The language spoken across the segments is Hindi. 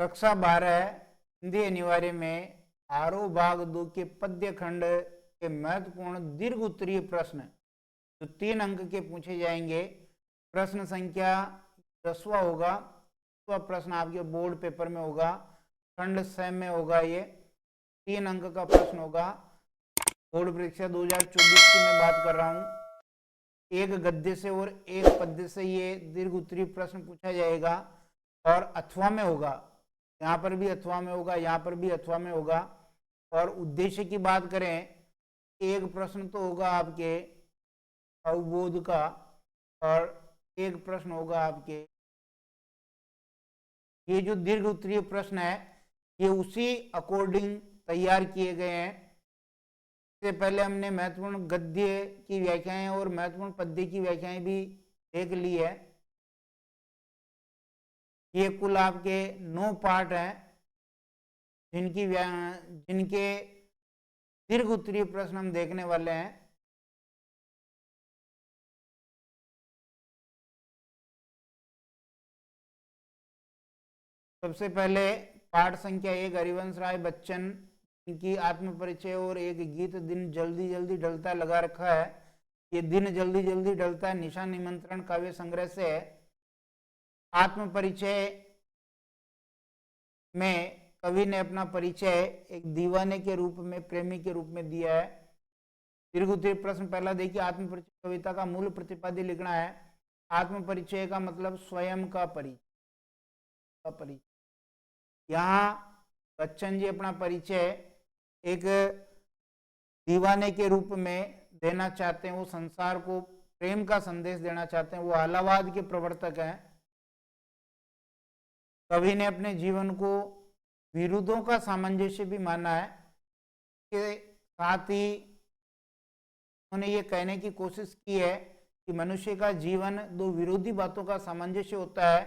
कक्षा 12 हिंदी अनिवार्य में आरोह भाग 2 के पद्य खंड के महत्वपूर्ण दीर्घ उत्तरीय प्रश्न जो 3 अंक के पूछे जाएंगे। प्रश्न संख्या 10वां होगा। 10वां प्रश्न आपके बोर्ड पेपर में होगा, खंड 6 में होगा। ये 3 अंक का प्रश्न होगा। बोर्ड परीक्षा 2024 की मैं बात कर रहा हूँ। एक गद्य से और एक पद्य से ये दीर्घ उत्तरीय प्रश्न पूछा जाएगा और अथवा में होगा। यहाँ पर भी अथवा में होगा, यहाँ पर भी अथवा में होगा। और उद्देश्य की बात करें, एक प्रश्न तो होगा आपके अवबोध का और एक प्रश्न होगा आपके ये जो दीर्घ उत्तरीय प्रश्न है ये उसी अकॉर्डिंग तैयार किए गए हैं। इससे पहले हमने महत्वपूर्ण गद्य की व्याख्याएं और महत्वपूर्ण पद्य की व्याख्याएं भी देख ली है। ये कुल आपके 9 पार्ट हैं जिनके दीर्घ उत्तरीय प्रश्न हम देखने वाले हैं। सबसे पहले पाठ संख्या 1 हरिवंश राय बच्चन की आत्म परिचय और एक गीत दिन जल्दी जल्दी ढलता लगा रखा है। ये दिन जल्दी जल्दी ढलता है निशा निमंत्रण काव्य संग्रह से है। आत्म परिचय में कवि ने अपना परिचय एक दीवाने के रूप में, प्रेमी के रूप में दिया है। दीर्घ उत्तरीय प्रश्न पहला देखिए, आत्म परिचय कविता का मूल प्रतिपाद्य लिखना है। आत्म परिचय का मतलब स्वयं का परिचय। यहाँ बच्चन जी अपना परिचय एक दीवाने के रूप में देना चाहते हैं। वो संसार को प्रेम का संदेश देना चाहते हैं। वो आलावाद के प्रवर्तक हैं। कवि ने अपने जीवन को विरोधों का सामंजस्य भी माना है। के साथ ही उन्होंने ये कहने की कोशिश की है कि मनुष्य का जीवन दो विरोधी बातों का सामंजस्य होता है।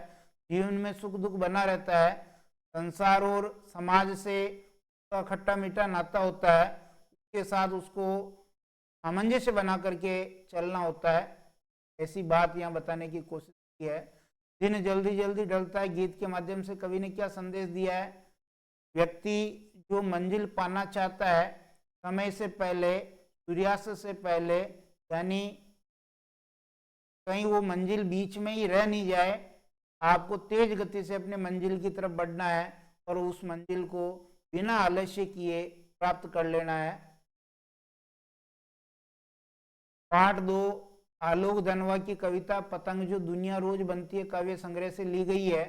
जीवन में सुख दुख बना रहता है। संसार और समाज से खट्टा मीठा नाता होता है, उसके साथ उसको सामंजस्य बना करके चलना होता है। ऐसी बात यहाँ बताने की कोशिश की है। दिन जल्दी जल्दी ढलता है गीत के माध्यम से कवि ने क्या संदेश दिया है? व्यक्ति जो मंजिल पाना चाहता है समय से पहले, सूर्यास्त से पहले, यानी कहीं वो मंजिल बीच में ही रह नहीं जाए, आपको तेज गति से अपने मंजिल की तरफ बढ़ना है और उस मंजिल को बिना आलस्य किए प्राप्त कर लेना है। पाठ 2 आलोक धनवा की कविता पतंग जो दुनिया रोज बनती है काव्य संग्रह से ली गई है।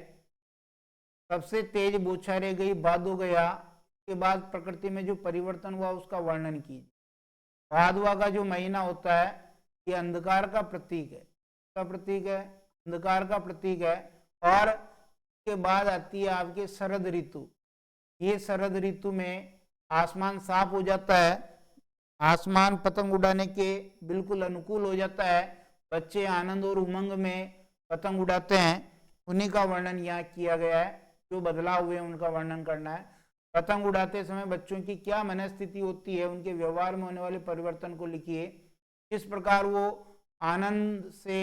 सबसे तेज बौछारे गई भादो गया के बाद प्रकृति में जो परिवर्तन हुआ उसका वर्णन कीजिए। भादवा का जो महीना होता है ये अंधकार का प्रतीक है। का प्रतीक है, अंधकार का प्रतीक है। और के बाद आती है आपके शरद ऋतु। ये शरद ऋतु में आसमान साफ हो जाता है, आसमान पतंग उड़ाने के बिल्कुल अनुकूल हो जाता है। बच्चे आनंद और उमंग में पतंग उड़ाते हैं। उन्हीं का वर्णन यहाँ किया गया है। जो बदलाव हुए उनका वर्णन करना है। पतंग उड़ाते समय बच्चों की क्या मनस्थिति होती है, उनके व्यवहार में होने वाले परिवर्तन को लिखिए। किस प्रकार वो आनंद से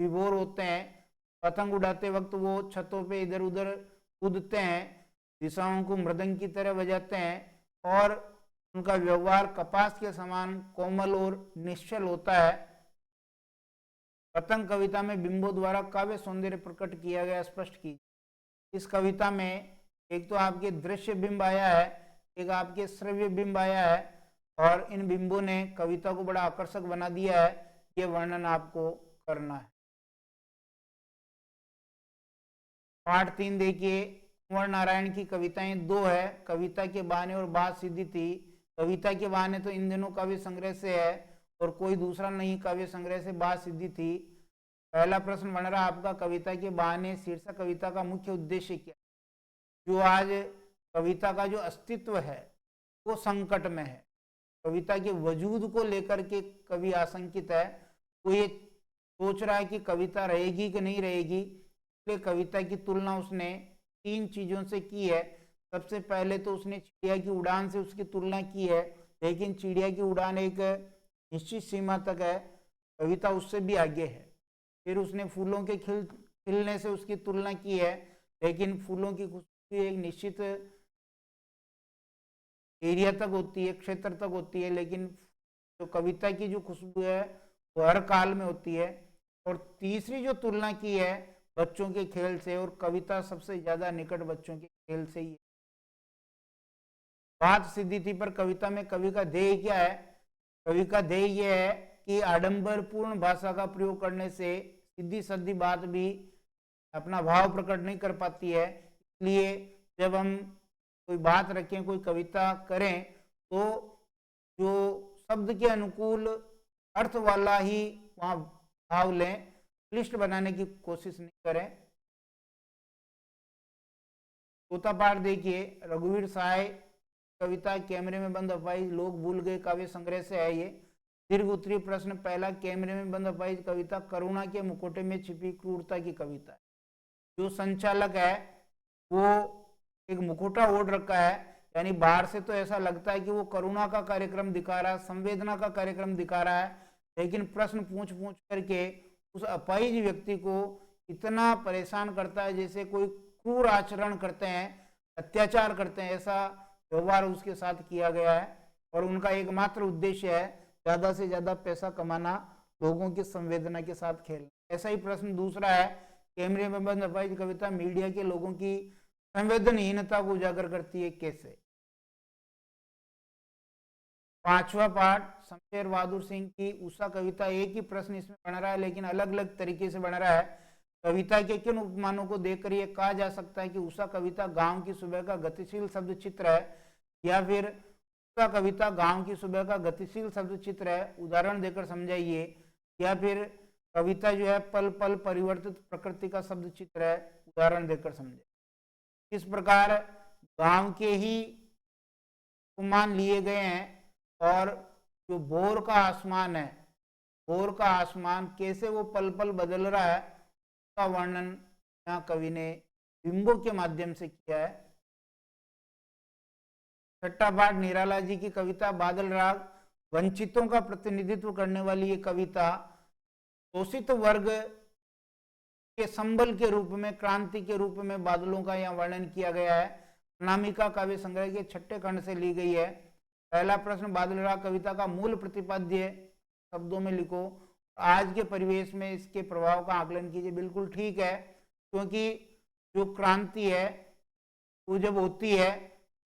विभोर होते हैं। पतंग उड़ाते वक्त वो छतों पे इधर उधर कूदते हैं, दिशाओं को मृदंग की तरह बजाते हैं और उनका व्यवहार कपास के समान कोमल और निश्चल होता है। पतंग कविता में बिंबों द्वारा काव्य सौंदर्य प्रकट किया गया, स्पष्ट की। इस कविता में एक तो आपके दृश्य बिंब आया है, एक आपके श्रव्य बिंब आया है और इन बिंबों ने कविता को बड़ा आकर्षक बना दिया है। ये वर्णन आपको करना है। पाठ 3 देखिए, कुंवर नारायण की कविताएं 2 है। कविता के बहाने और बात सिद्धि थी। कविता के बहाने तो इन दिनों काव्य संग्रह से है और कोई दूसरा नहीं काव्य संग्रह से बात सिद्धि थी। पहला प्रश्न बन रहा आपका, कविता के बहाने शीर्षक कविता का मुख्य उद्देश्य क्या? जो आज कविता का जो अस्तित्व है वो संकट में है। कविता के वजूद को लेकर के कवि आशंकित है। वो ये सोच रहा है कि कविता रहेगी कि नहीं रहेगी। इसलिए कविता की तुलना उसने 3 चीजों से की है। सबसे पहले तो उसने चिड़िया की उड़ान से उसकी तुलना की है, लेकिन चिड़िया की उड़ान एक निश्चित सीमा तक है, कविता उससे भी आगे है। फिर उसने फूलों के खिलने से उसकी तुलना की है, लेकिन फूलों की खुशबू एक निश्चित एरिया तक होती है, क्षेत्र तक होती है, लेकिन जो कविता की जो खुशबू है वो हर काल में होती है। और तीसरी जो तुलना की है बच्चों के खेल से, और कविता सबसे ज्यादा निकट बच्चों के खेल से ही है। बात सीधी थी, पर कविता में कवि का ध्येय क्या है? कवि का ध्येय यह है कि आडंबरपूर्ण भाषा का प्रयोग करने से सीधी सादी बात भी अपना भाव प्रकट नहीं कर पाती है। इसलिए जब हम कोई बात रखें, कोई कविता करें, तो जो शब्द के अनुकूल अर्थ वाला ही वहां भाव लें, क्लिष्ट बनाने की कोशिश नहीं करें। चौथा पाठ देखिए, रघुवीर सहाय कविता कैमरे में बंद अपाहिज लोग भूल गए काव्य संग्रह से है ये। दीर्घ उत्तरीय प्रश्न पहला, कैमरे में बंद अपाहिज कविता करुणा के मुखौटे में छिपी क्रूरता की कविता है। जो संचालक है वो एक मुखौटा ओढ़ रखा है, यानी बाहर से तो ऐसा लगता है कि वो करुणा का कार्यक्रम दिखा रहा है, संवेदना का कार्यक्रम दिखा रहा है, लेकिन प्रश्न पूछ पूछ करके उस अपाहिज व्यक्ति को इतना परेशान करता है जैसे कोई क्रूर आचरण करते हैं, अत्याचार करते हैं, ऐसा व्यवहार उसके साथ किया गया है। और उनका एकमात्र उद्देश्य है ज्यादा से ज्यादा पैसा कमाना, लोगों की संवेदना के साथ खेलना। ऐसा ही प्रश्न दूसरा है, कैमरे में बंद अपाहिज कविता मीडिया के लोगों की संवेदनहीनता को उजागर करती है, कैसे? पांचवा पाठ, शमशेर बहादुर सिंह की उषा कविता। एक ही प्रश्न इसमें बन रहा है लेकिन अलग अलग तरीके से बन रहा है। कविता के किन उपमानों को देखकर यह कहा जा सकता है कि उषा कविता गांव की सुबह का गतिशील शब्द चित्र है, या फिर उषा कविता गांव की सुबह का गतिशील शब्द चित्र है? उदाहरण देकर समझाइए। या फिर कविता जो है पल पल परिवर्तित प्रकृति का शब्द चित्र है? उदाहरण देकर समझे। इस प्रकार गांव के ही उपमान लिए गए हैं। और जो भोर का आसमान है, भोर का आसमान कैसे वो पल पल बदल रहा है, उसका वर्णन यहाँ कवि ने बिंबों के माध्यम से किया है। छठा पाठ, निराला जी की कविता बादल राग। वंचितों का प्रतिनिधित्व करने वाली ये कविता शोषित वर्ग के संबल के रूप में, क्रांति के रूप में बादलों का यहाँ वर्णन किया गया है। अनामिका काव्य संग्रह के छठे खंड से ली गई है। पहला प्रश्न, बादल राग कविता का मूल प्रतिपाद्य शब्दों में लिखो। आज के परिवेश में इसके प्रभाव का आकलन कीजिए। बिल्कुल ठीक है, क्योंकि जो क्रांति है वो जब होती है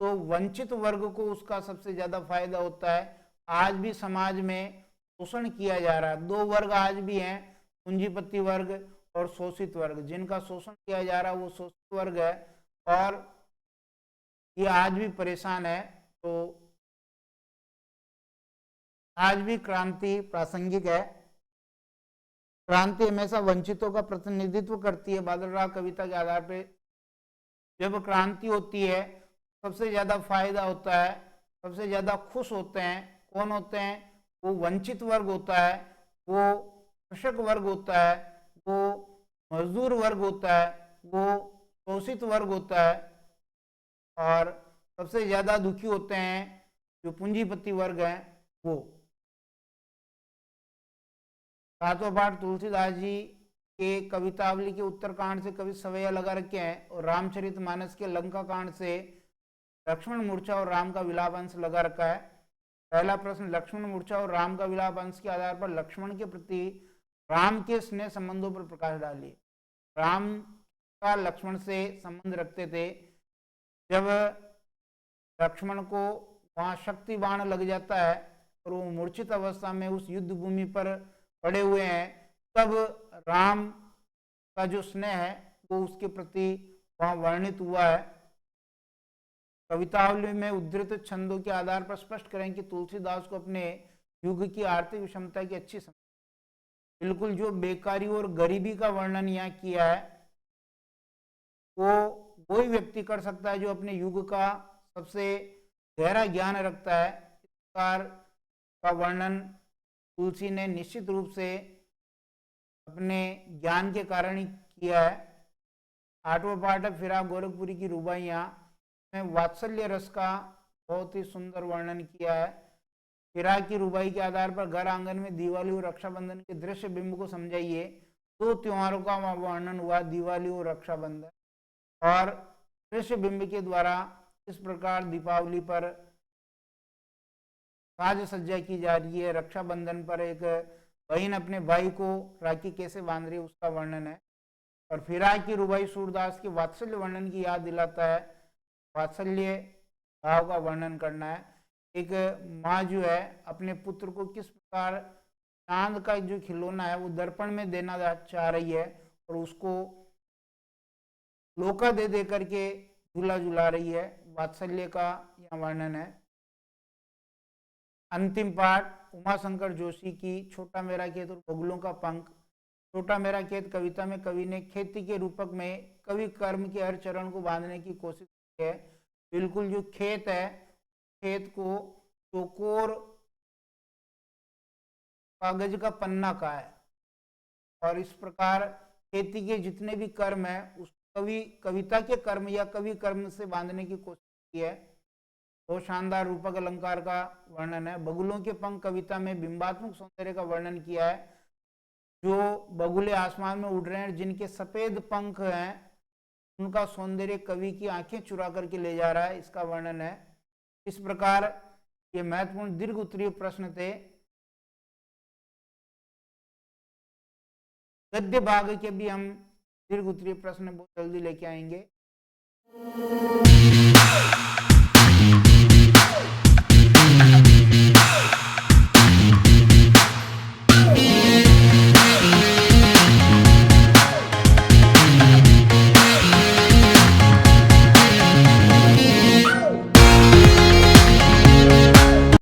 तो वंचित वर्ग को उसका सबसे ज्यादा फायदा होता है। आज भी समाज में शोषण किया जा रहा है। दो वर्ग आज भी हैं, पूंजीपति वर्ग और शोषित वर्ग। जिनका शोषण किया जा रहा है वो शोषित वर्ग है, और ये आज भी परेशान है। तो आज भी क्रांति प्रासंगिक है। क्रांति हमेशा वंचितों का प्रतिनिधित्व करती है। बादल राग कविता के आधार पे जब क्रांति होती है सबसे ज्यादा फायदा होता है, सबसे ज्यादा खुश होते हैं। कौन होते हैं? वो वंचित वर्ग होता है, वो कृषक वर्ग होता है, वो मजदूर वर्ग होता है, वो शोषित वर्ग होता है, और सबसे ज्यादा दुखी होते हैं जो पूंजीपति वर्ग हैं वो। सातवां पाठ, तुलसीदास जी के कवितावली के उत्तरकांड से कवि सवैया लगा रखे हैं, और रामचरितमानस के लंका कांड से लक्ष्मण मूर्छा और राम का विलाप अंश लगा रखा है। पहला प्रश्न, लक्ष्मण मूर्छा और राम का विलाप अंश के आधार पर लक्ष्मण के प्रति राम के स्नेह संबंधों पर प्रकाश डालिए। राम का लक्ष्मण से संबंध रखते थे। जब लक्ष्मण को वहां शक्ति बाण लग जाता है और वो मूर्छित अवस्था में उस युद्ध भूमि पर पड़े हुए हैं, तब राम का जो स्नेह है वो उसके प्रति वहां वर्णित हुआ है। कवितावली में उद्धृत छंदों के आधार पर स्पष्ट करें कि तुलसीदास को अपने युग की आर्थिक विषमता की अच्छी समझ। बिल्कुल, जो बेकारी और गरीबी का वर्णन यहाँ किया है वो वही व्यक्ति कर सकता है जो अपने युग का सबसे गहरा ज्ञान रखता है। इस प्रकार का वर्णन तुलसी ने निश्चित रूप से अपने ज्ञान के कारण ही किया है। आठवां पाठ है फिराक गोरखपुरी की रुबाइयाँ में वात्सल्य रस का बहुत ही सुंदर वर्णन किया है। फिराक की रुबाई के आधार पर घर आंगन में दिवाली और रक्षाबंधन के दृश्य बिंब को समझाइए। दो त्योहारों का वर्णन हुआ, दिवाली और रक्षाबंधन। और दृश्य बिंब के द्वारा इस प्रकार दीपावली पर साज सज्जा की जा रही है। रक्षाबंधन पर एक बहन अपने भाई को राखी कैसे बांध रही है उसका वर्णन है। और फिराक की रुबाई सूरदास के वात्सल्य वर्णन की याद दिलाता है। वात्सल्य भाव का वर्णन करना है। एक माँ जो है अपने पुत्र को किस प्रकार चांद का जो खिलौना है वो दर्पण में देना चाह रही है और उसको लोका दे दे करके झूला झुला रही है। वात्सल्य का यह वर्णन है। अंतिम पाठ उमाशंकर जोशी की छोटा मेरा खेत और बगुलों का पंख। छोटा मेरा खेत कविता में कवि ने खेती के रूपक में कवि कर्म के हर चरण को बांधने की कोशिश की है। बिल्कुल जो खेत है, खेत को चौकोर कागज का पन्ना का है और इस प्रकार खेती के जितने भी कर्म है उस कवि कविता के कर्म या कवि कर्म से बांधने की कोशिश की है। बहुत शानदार रूपक अलंकार का वर्णन है। बगुलों के पंख कविता में बिंबात्मक सौंदर्य का वर्णन किया है। जो बगुले आसमान में उड़ रहे हैं, जिनके सफेद पंख हैं, उनका सौंदर्य कवि की आंखें चुरा करके ले जा रहा है, इसका वर्णन है। इस प्रकार ये महत्वपूर्ण दीर्घ उत्तरीय प्रश्न थे। गद्य भाग के भी हम दीर्घ उत्तरीय प्रश्न बहुत जल्दी लेके आएंगे।